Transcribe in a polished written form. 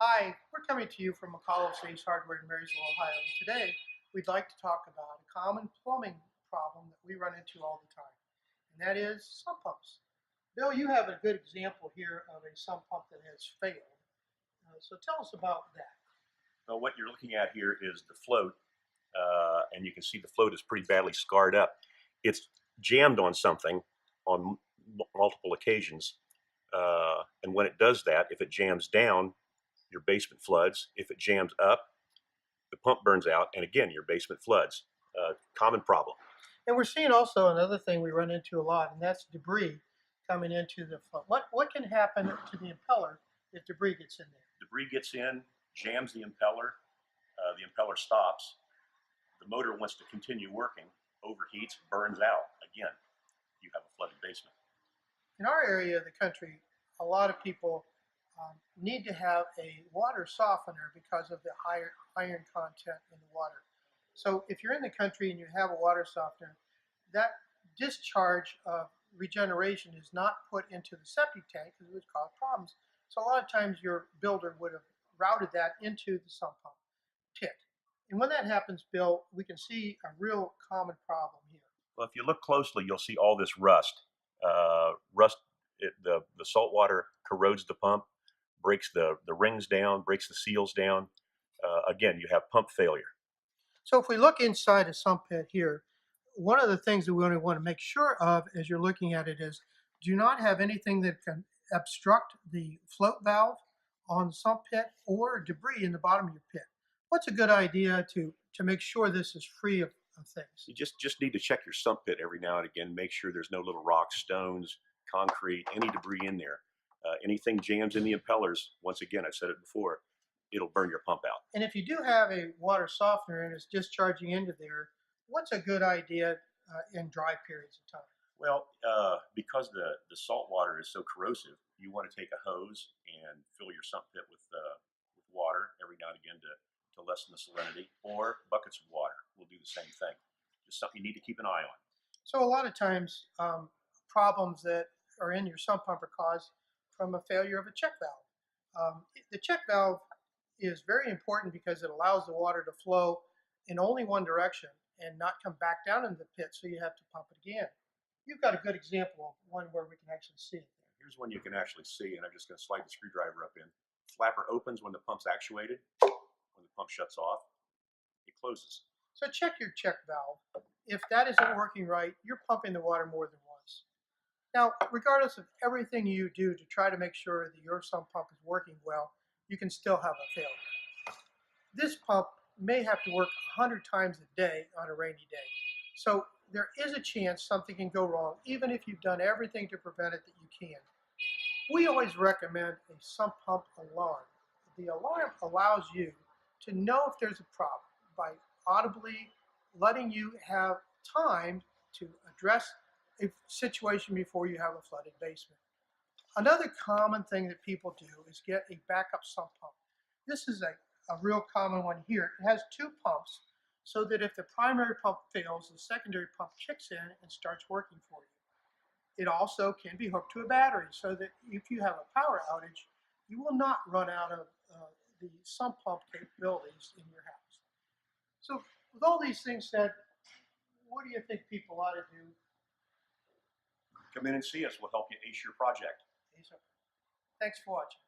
Hi, we're coming to you from McCall Ace Hardware in Marysville, Ohio. And today, we'd like to talk about a common plumbing problem that we run into all the time, and that is sump pumps. Bill, you have a good example here of a sump pump that has failed. So tell us about that. Well, what you're looking at here is the float, and you can see the float is pretty badly scarred up. It's jammed on something on multiple occasions, and when it does that, if it jams down, your basement floods. If it jams up, the pump burns out, and again, your basement floods. Common problem. And we're seeing also another thing we run into a lot, and that's debris coming into the float. What can happen to the impeller if debris gets in there? Debris gets in, jams the impeller stops, the motor wants to continue working, overheats, burns out. Again, you have a flooded basement. In our area of the country, a lot of people need to have a water softener because of the higher iron content in the water. So if you're in the country and you have a water softener, that discharge of regeneration is not put into the septic tank because it would cause problems. So a lot of times your builder would have routed that into the sump pump pit. And when that happens, Bill, we can see a real common problem here. Well, if you look closely, you'll see all this rust. The salt water corrodes the pump, breaks the rings down, breaks the seals down. Again, you have pump failure. So if we look inside a sump pit here, one of the things that we only want to make sure of as you're looking at it is do not have anything that can obstruct the float valve on the sump pit or debris in the bottom of your pit. What's a good idea to make sure this is free of things? You just need to check your sump pit every now and again. Make sure there's no little rocks, stones, concrete, any debris in there. Anything jams in the impellers, once again, I've said it before, it'll burn your pump out. And if you do have a water softener and it's discharging into there, what's a good idea in dry periods of time? Well, because the salt water is so corrosive, you want to take a hose and fill your sump pit with water every now and again to lessen the salinity, or buckets of water will do the same thing. Just something you need to keep an eye on. So a lot of times problems that are in your sump pump are caused from a failure of a check valve. The check valve is very important because it allows the water to flow in only one direction and not come back down into the pit, so you have to pump it again. You've got a good example of one where we can actually see it. Here's one you can actually see, and I'm just going to slide the screwdriver up in. Flapper opens when the pump's actuated. When the pump shuts off, it closes. So check your check valve. If that isn't working right, you're pumping the water more than once. Now, regardless of everything you do to try to make sure that your sump pump is working well, you can still have a failure. This pump may have to work 100 times a day on a rainy day. So there is a chance something can go wrong, even if you've done everything to prevent it that you can. We always recommend a sump pump alarm. The alarm allows you to know if there's a problem by audibly letting you have time to address a situation before you have a flooded basement. Another common thing that people do is get a backup sump pump. This is a real common one here. It has two pumps so that if the primary pump fails, the secondary pump kicks in and starts working for you. It also can be hooked to a battery so that if you have a power outage, you will not run out of the sump pump capabilities in your house. So with all these things said, what do you think people ought to do? Come in and see us. We'll help you ace your project. Thanks for watching.